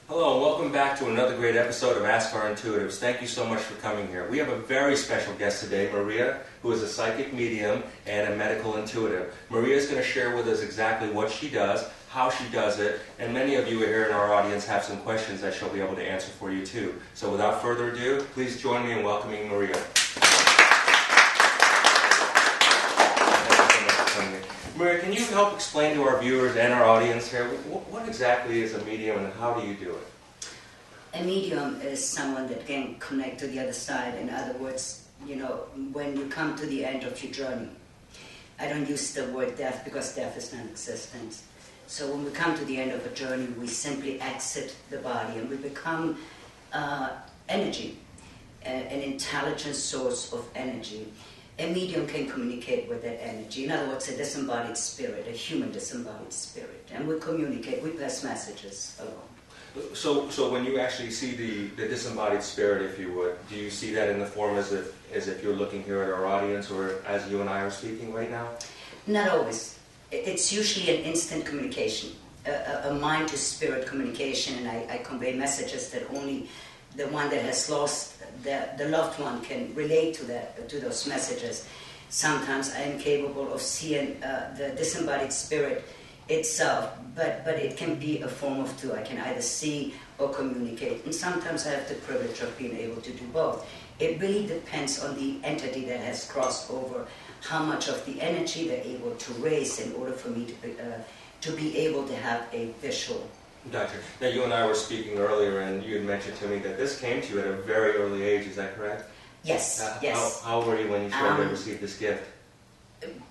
Hello, and welcome back to another great episode of Ask Our Intuitives. Thank you so much for coming here. We have a very special guest today, Maria, who is a psychic medium and a medical intuitive. Maria is going to share with us exactly what she does, how she does it, and many of you here in our audience have some questions that she'll be able to answer for you too. So without further ado, please join me in welcoming Maria. Maria, can you help explain to our viewers and our audience here, what exactly is a medium and how do you do it? A medium is someone that can connect to the other side. In other words, when you come to the end of your journey. I don't use the word death because death is non-existent. So when we come to the end of a journey, we simply exit the body and we become energy, an intelligent source of energy. A medium can communicate with that energy. In other words, a disembodied spirit, a human disembodied spirit. And we communicate, we pass messages along. So when you actually see the disembodied spirit, if you would, do you see that in the form as if you're looking here at our audience or as you and I are speaking right now? Not always. It's usually an instant communication, a mind-to-spirit communication, and I convey messages that only the one that has lost the loved one can relate to those messages. Sometimes I am capable of seeing the disembodied spirit itself, but it can be a form of two. I can either see or communicate, and sometimes I have the privilege of being able to do both. It really depends on the entity that has crossed over, how much of the energy they're able to raise in order for me to be able to have a visual. Gotcha. Now, you and I were speaking earlier, and you had mentioned to me that this came to you at a very early age. Is that correct? Yes, yes. How old were you when you started to receive this gift?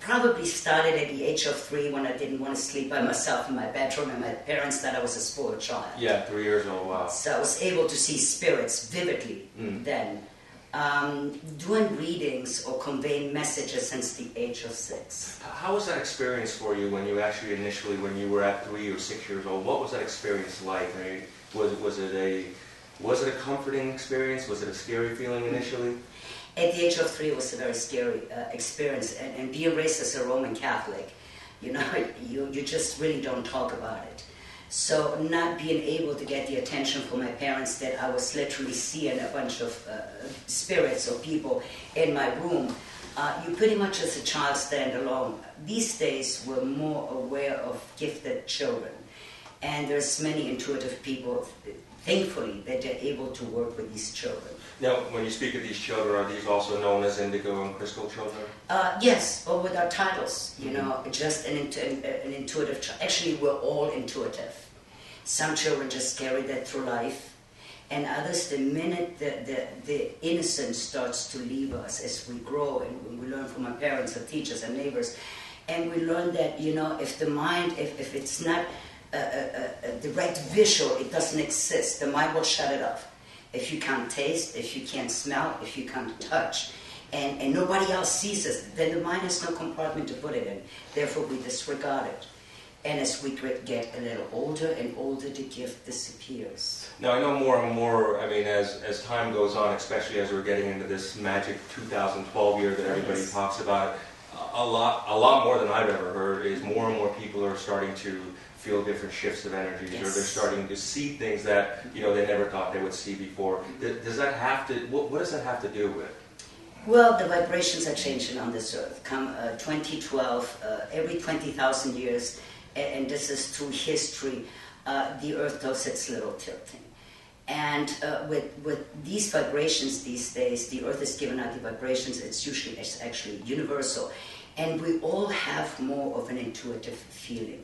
Probably started at the age of 3 when I didn't want to sleep by myself in my bedroom, and my parents thought I was a spoiled child. Yeah, 3 years old, wow. So I was able to see spirits vividly then. Doing readings or conveying messages since the age of 6. How was that experience for you when you actually initially, when you were at 3 or 6 years old? What was that experience like? I mean, was it a comforting experience? Was it a scary feeling initially? At the age of 3, it was a very scary experience. And being raised as a Roman Catholic, you just really don't talk about it. So not being able to get the attention from my parents that I was literally seeing a bunch of spirits or people in my room, you pretty much as a child stand alone. These days we're more aware of gifted children. And there's many intuitive people, thankfully, that they're able to work with these children. Now, when you speak of these children, are these also known as indigo and crystal children? Yes, or with our titles, just an intuitive child. Actually, we're all intuitive. Some children just carry that through life, and others, the minute the innocence starts to leave us as we grow, and we learn from our parents, our teachers, our neighbors, and we learn that, if the mind, if it's not a direct visual, it doesn't exist. The mind will shut it off. If you can't taste, if you can't smell, if you can't touch, and nobody else sees us, then the mind has no compartment to put it in. Therefore, we disregard it. And as we get a little older and older, the gift disappears. Now, I know more and more, as time goes on, especially as we're getting into this magic 2012 year that everybody talks about, a lot more than I've ever heard is more and more people are starting to feel different shifts of energies, or they're starting to see things that they never thought they would see before. Does that have to? What does that have to do with? Well, the vibrations are changing on this earth. Come 2012, every 20,000 years, and this is through history, the earth does its little tilting. And with these vibrations these days, the earth is giving out the vibrations. It's actually universal, and we all have more of an intuitive feeling.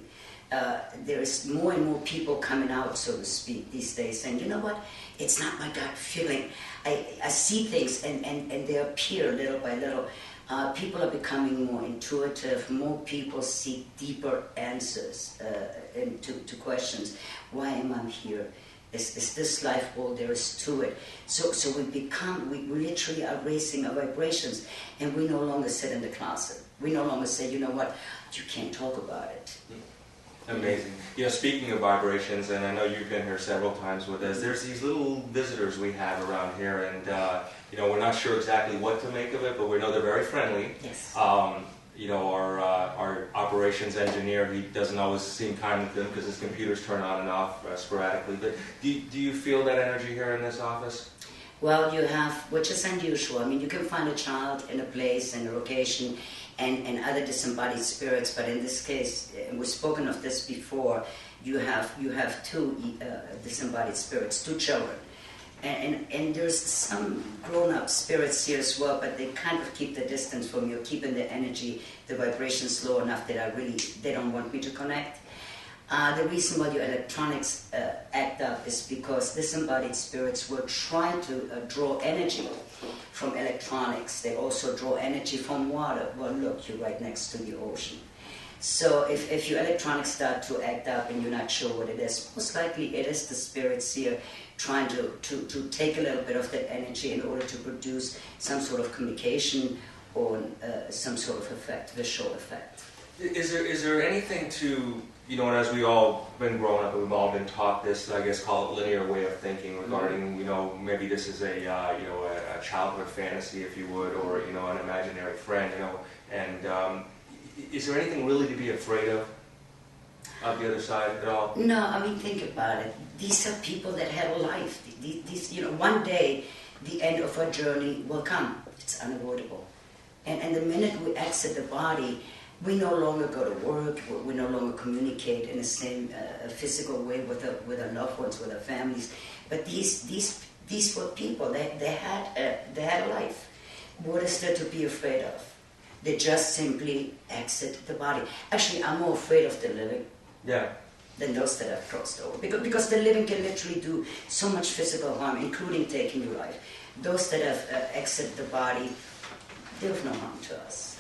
There's more and more people coming out, so to speak, these days, saying, you know what, it's not my gut feeling. I see things, and they appear little by little. People are becoming more intuitive. More people seek deeper answers to questions. Why am I here? Is this life all there is to it? So we literally are raising our vibrations, and we no longer sit in the closet. We no longer say, you know what, you can't talk about it. Amazing. Speaking of vibrations, and I know you've been here several times with us, there's these little visitors we have around here, and we're not sure exactly what to make of it, but we know they're very friendly. Yes. our operations engineer, he doesn't always seem kind with them because his computers turn on and off sporadically. But do you feel that energy here in this office? Well, you have, which is unusual. I mean, you can find a child in a place and a location and other disembodied spirits, but in this case, and we've spoken of this before, you have two disembodied spirits, two children. And there's some grown-up spirits here as well, but they kind of keep the distance from you, keeping the energy, the vibrations low enough that they don't want me to connect. The reason why your electronics act up is because disembodied spirits will try to draw energy from electronics. They also draw energy from water. Well, look, you're right next to the ocean. So if your electronics start to act up and you're not sure what it is, most likely it is the spirits here trying to take a little bit of that energy in order to produce some sort of communication or some sort of effect, visual effect. Is there anything to, and as we all been growing up, we've all been taught this, I guess, call it linear way of thinking regarding, maybe this is a childhood fantasy, if you would, or, an imaginary friend, and is there anything really to be afraid of the other side at all? No, I mean, think about it. These are people that had a life. These, one day, the end of our journey will come. It's unavoidable. And the minute we exit the body, we no longer go to work. We no longer communicate in the same physical way with our loved ones, with our families. But these were people. They had a life. What is there to be afraid of? They just simply exit the body. Actually, I'm more afraid of the living than those that have crossed over. Because the living can literally do so much physical harm, including taking your life. Those that have exited the body, they have no harm to us.